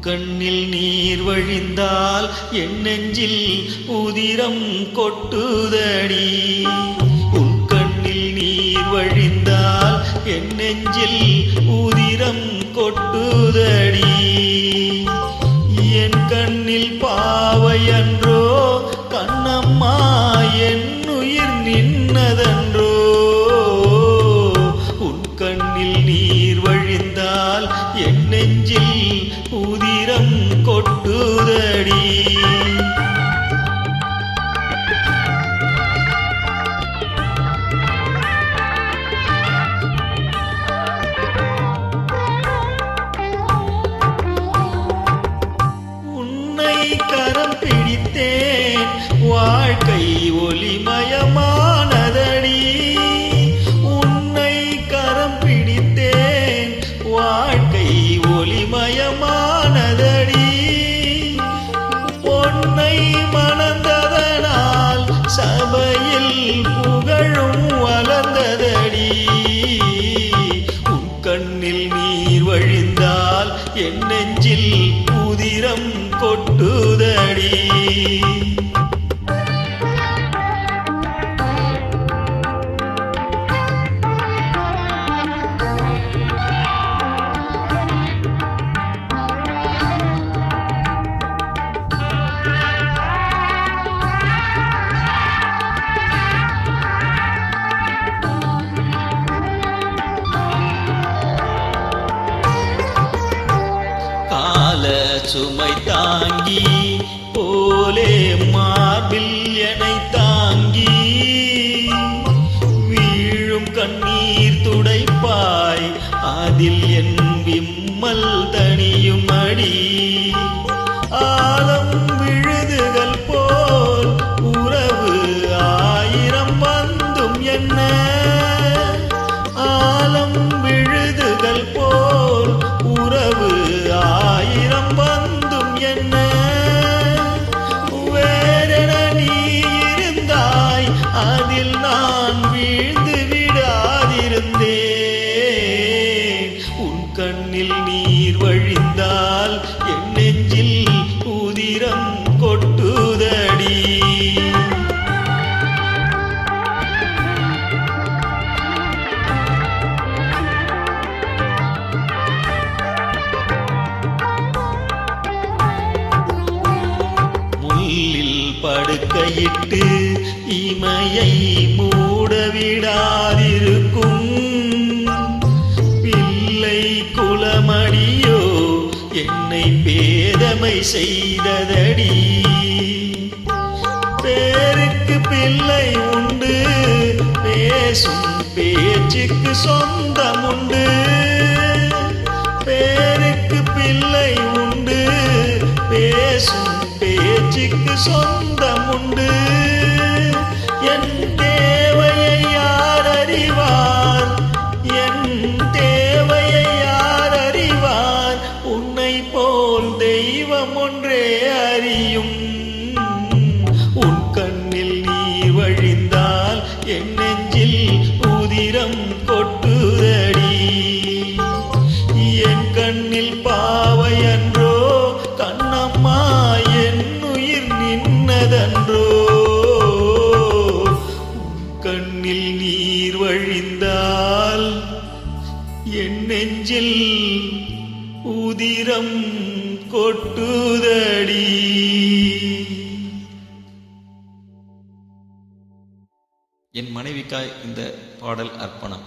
கண்ணில் நீர் வழிந்தால் என் நெஞ்சில் உதிரம் கொட்டுதடி. உன் கண்ணில் நீர் வழிந்தால் என் நெஞ்சில் உதிரம் கொட்டுதடி. என் கண்ணில் பாவையன்றோ கண்ணம்மா என் உயிர் நின்னதன்றோ. உன் கண்ணில் நீர் வழிந்தால் என் நெஞ்சில் உதிரம் கொட்டுதடி. உன்னை கரம் பிடித்தேன் வாழ்க்கை ஒளிமயமானதடி. உன்னை கரம் பிடித்தேன் வாழ்க்கை ஒளிமயமானதடி. பொன்னை மணந்ததனால் சபையில் புகழும் வளர்ந்ததடி. உன் கண்ணில் நீர் வழிந்தால் என் நெஞ்சில் உதிரம் கொட்டுதடி. சுமை தாங்கி போலே மார்பில் என்னை தாங்கி வீழும் கண்ணீர் துடைப்பாய் அதில் என் விம்மல் தனியும் அடி. ஆலம் விழுதுகள் போல் உறவு ஆயிரம் வந்தும் என்ன. ஆலம் விழுதுகள் போல் உறவு ஆயிரம் வந்தும் என்ன. வேறென நீ இருந்தாய் அதில் நான் வீழ்ந்து விடாதிருந்தேன். உன் கண்ணில் நீர் வழிந்தால் என் நெஞ்சில் உதிரம் கொட்டுதடி. படுக்கையிட்டு இமையை மூடவிடாதிருக்கும் பிள்ளை குலமடியோ என்னை பேதமை செய்ததடி. பேருக்கு பிள்ளை உண்டு பேசும் பேச்சுக்கு சொந்தம் உண்டு. பேருக்கு பிள்ளை உண்டு பேசும் பேச்சுக்கு சொந்தம் உண்டு. என் தேவையை யார் அறிவார், என் தேவையை யார் அறிவார். உன்னை போல் தெய்வம் ஒன்றே அறியும். உன் கண்ணில் நீர் வழிந்தால் என் நெஞ்சில் உதிரம் கொட்டுதடி. என் கண்ணில் பாவையன்றோ கண்ணம்மா என் உயிர் நின்னதன்றோ. கண்ணில் நீர் வழிந்தால் என் நெஞ்சில் உதிரம் கொட்டுதடி. என் மனைவிக்காய் இந்த பாடல் அர்ப்பணம்.